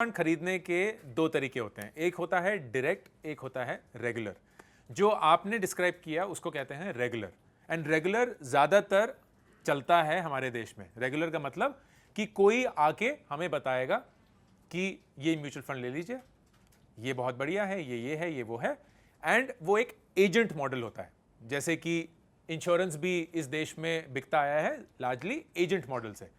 Fund खरीदने के दो तरीके होते हैं, एक होता है डायरेक्ट, एक होता है रेगुलर। जो आपने डिस्क्राइब किया उसको कहते हैं रेगुलर, एंड रेगुलर ज्यादातर चलता है हमारे देश में। रेगुलर का मतलब कि कोई आके हमें बताएगा कि ये म्यूचुअल फंड ले लीजिए, ये बहुत बढ़िया है, ये है, ये वो है, एंड वो एक एजेंट मॉडल होता है। जैसे कि इंश्योरेंस भी इस देश में बिकता आया है लार्जली एजेंट मॉडल से।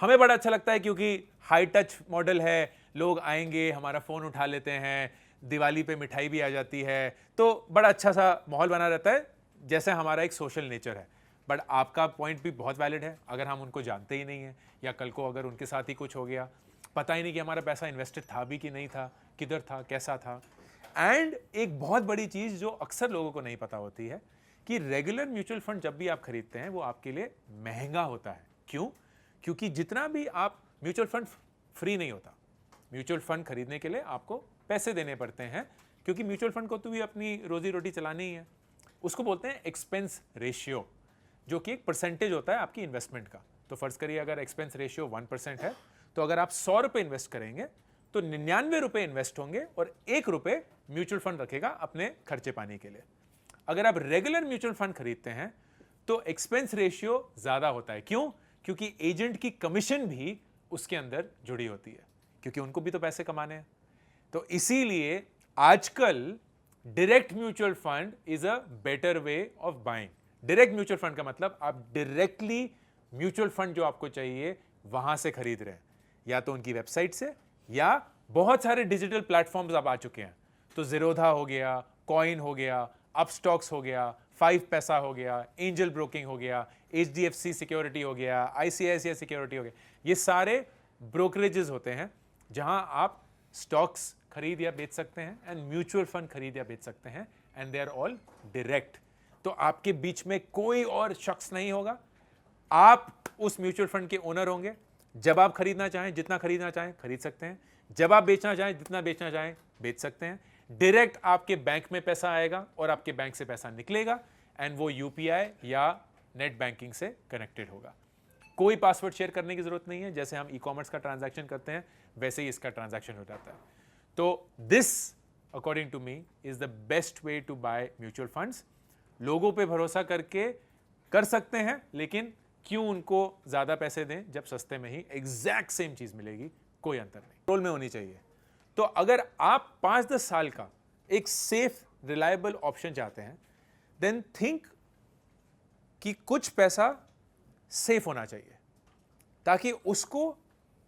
हमें बड़ा अच्छा लगता है क्योंकि हाई टच मॉडल है, लोग आएंगे, हमारा फोन उठा लेते हैं, दिवाली पे मिठाई भी आ जाती है, तो बड़ा अच्छा सा माहौल बना रहता है, जैसे हमारा एक सोशल नेचर है। बट आपका पॉइंट भी बहुत वैलिड है। अगर हम उनको जानते ही नहीं है, या कल को अगर उनके साथ ही कुछ हो गया, पता ही नहीं कि हमारा पैसा इन्वेस्टेड था भी कि नहीं था, किधर था, कैसा था। एंड एक बहुत बड़ी चीज जो अक्सर लोगों को नहीं पता होती है कि रेगुलर म्यूचुअल फंड जब भी आप खरीदते हैं वो आपके लिए महंगा होता है। क्यों? क्योंकि जितना भी आप म्यूचुअल फंड फ्री नहीं होता। म्यूचुअल फंड खरीदने के लिए आपको पैसे देने पड़ते हैं, क्योंकि म्यूचुअल फंड को तो भी अपनी रोजी रोटी चलानी ही है। उसको बोलते हैं एक्सपेंस रेशियो, जो कि एक परसेंटेज होता है आपकी इन्वेस्टमेंट का। तो फर्ज करिए अगर एक्सपेंस रेशियो 1% है, तो अगर आप 100 रुपए इन्वेस्ट करेंगे तो 99 रुपए इन्वेस्ट होंगे और 1 रुपए म्यूचुअल फंड रखेगा अपने खर्चे पानी के लिए। अगर आप रेगुलर म्यूचुअल फंड खरीदते हैं तो एक्सपेंस रेशियो ज्यादा होता है। क्यों? क्योंकि एजेंट की कमीशन भी उसके अंदर जुड़ी होती है, क्योंकि उनको भी तो पैसे कमाने हैं। तो इसीलिए आजकल direct mutual fund is a better way of buying. Direct mutual fund का मतलब आप डायरेक्टली म्यूचुअल फंड जो आपको चाहिए वहां से खरीद रहे हैं, या तो उनकी वेबसाइट से, या बहुत सारे डिजिटल प्लेटफॉर्म्स अब आ चुके हैं। तो ज़ीरोधा हो गया, कॉइन हो गया, अपस्टॉक्स हो गया, 5 पैसा हो गया, एंजल ब्रोकिंग हो गया, HDFC सिक्योरिटी हो गया, ICICI सिक्योरिटी हो गया। ये सारे ब्रोकरेजेस होते हैं जहां आप स्टॉक्स खरीद या बेच सकते हैं एंड म्यूचुअल फंड खरीद या बेच सकते हैं, and they are all direct. तो आपके बीच में कोई और शख्स नहीं होगा, आप उस म्यूचुअल फंड के ओनर होंगे। जब आप खरीदना चाहें, जितना खरीदना चाहें खरीद सकते हैं, जब आप बेचना चाहें, जितना बेचना चाहें बेच सकते हैं। डायरेक्ट आपके बैंक में पैसा आएगा और आपके बैंक से पैसा निकलेगा, एंड वो UPI या नेट बैंकिंग से कनेक्टेड होगा। कोई पासवर्ड शेयर करने की जरूरत नहीं है। जैसे हम ई-कॉमर्स का ट्रांजैक्शन करते हैं वैसे ही इसका ट्रांजैक्शन हो जाता है। तो this according to me is the best way to buy mutual funds. लोगों पे भरोसा करके कर सकते हैं, लेकिन क्यों उनको ज्यादा पैसे दें जब सस्ते में ही एग्जैक्ट सेम चीज मिलेगी, कोई अंतर नहीं। कंट्रोल में होनी चाहिए। तो अगर आप 5-10 साल का एक सेफ रिलायबल ऑप्शन चाहते हैं, देन थिंक कि कुछ पैसा सेफ होना चाहिए, ताकि उसको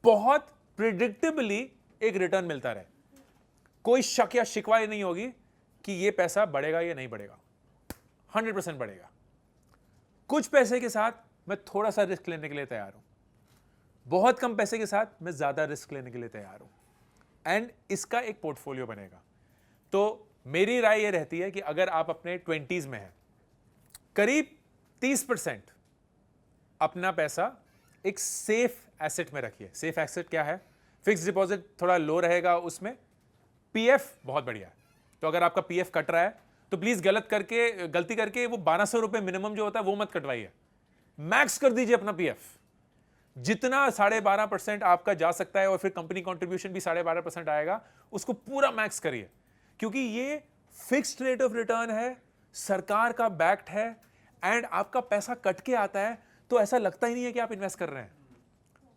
बहुत प्रिडिक्टेबली एक रिटर्न मिलता रहे। कोई शक या शिकवा नहीं होगी कि ये पैसा बढ़ेगा या नहीं बढ़ेगा, 100% बढ़ेगा। कुछ पैसे के साथ मैं थोड़ा सा रिस्क लेने के लिए तैयार हूं, बहुत कम पैसे के साथ मैं ज्यादा रिस्क लेने के लिए तैयार हूं, एंड इसका एक पोर्टफोलियो बनेगा। तो मेरी राय यह रहती है कि अगर आप अपने 20s में हैं, करीब 30% अपना पैसा एक सेफ एसेट में रखिए। सेफ एसेट क्या है? फिक्स डिपॉजिट थोड़ा लो रहेगा, उसमें PF बहुत बढ़िया है। तो अगर आपका PF कट रहा है तो प्लीज गलती करके वो 1200 रुपए मिनिमम जो होता है वो मत कटवाइए, मैक्स कर दीजिए अपना PF। जितना 12.5% आपका जा सकता है, और फिर कंपनी कंट्रीब्यूशन भी 12.5% आएगा, उसको पूरा मैक्स करिए, क्योंकि ये फिक्स्ड रेट ऑफ रिटर्न है, सरकार का बैक्ड है, एंड आपका पैसा कट के आता है तो ऐसा लगता ही नहीं है कि आप इन्वेस्ट कर रहे हैं।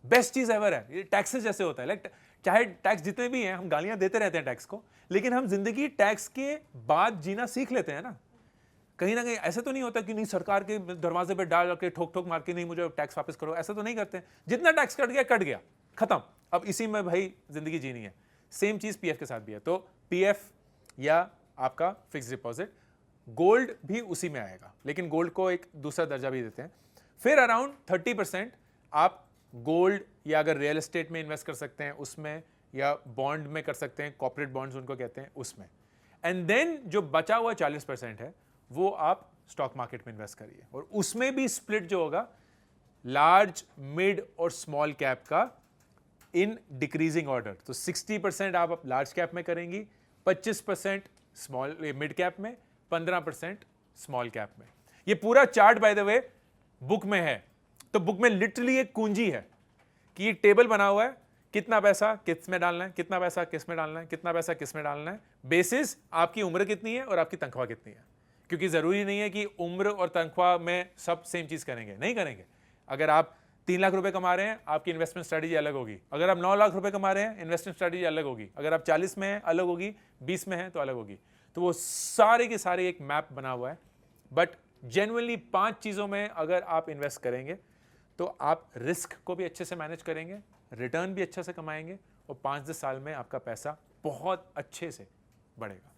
बेस्ट चीज एवर है। ये टैक्सेस जैसे होता है, चाहे टैक्स जितने भी हैं, हम गालियां देते रहते हैं टैक्स को, लेकिन हम जिंदगी टैक्स के बाद जीना सीख लेते हैं ना। कहीं ना कहीं ऐसा तो नहीं होता कि नहीं सरकार के दरवाजे पे डाल के ठोक ठोक मार के नहीं मुझे टैक्स वापस करो, ऐसा तो नहीं करते। जितना टैक्स कट गया खत्म, अब इसी में भाई जिंदगी जीनी है। सेम चीज PF के साथ भी है। तो PF या आपका फिक्स डिपॉजिट, गोल्ड भी उसी में आएगा, लेकिन गोल्ड को एक दूसरा दर्जा भी देते हैं। फिर अराउंड 30% आप गोल्ड या अगर रियल एस्टेट में इन्वेस्ट कर सकते हैं उसमें, या बॉन्ड में कर सकते हैं, कॉर्पोरेट बॉन्ड्स उनको कहते हैं, उसमें। एंड देन जो बचा हुआ 40% है वो आप स्टॉक मार्केट में इन्वेस्ट करिए, और उसमें भी स्प्लिट जो होगा लार्ज, मिड और स्मॉल कैप का इन डिक्रीजिंग ऑर्डर। तो 60% आप लार्ज कैप में करेंगी, 25% स्मॉल मिड कैप में, 15% स्मॉल कैप में। ये पूरा chart by the way book में है। तो बुक में लिटरली एक कुंजी है कि ये टेबल बना हुआ है कितना पैसा किस में डालना है, कितना पैसा किस में डालना है, कितना पैसा किस में डालना है, बेसिस आपकी उम्र कितनी है और आपकी तनख्वाह कितनी है। क्योंकि ज़रूरी नहीं है कि उम्र और तनख्वाह में सब सेम चीज़ करेंगे, नहीं करेंगे। अगर आप 3 लाख रुपए कमा रहे हैं, आपकी इन्वेस्टमेंट स्ट्रेटजी अलग होगी। अगर आप 9 लाख रुपए कमा रहे हैं, इन्वेस्टमेंट स्ट्रेटजी अलग होगी। अगर आप 40 में हैं अलग होगी, 20 में हैं तो अलग होगी। तो वो सारे के सारे एक मैप बना हुआ है। बट जेन्युइनली 5 चीज़ों में अगर आप इन्वेस्ट करेंगे तो आप रिस्क को भी अच्छे से मैनेज करेंगे, रिटर्न भी अच्छे से कमाएंगे और 5-10 साल में आपका पैसा बहुत अच्छे से बढ़ेगा।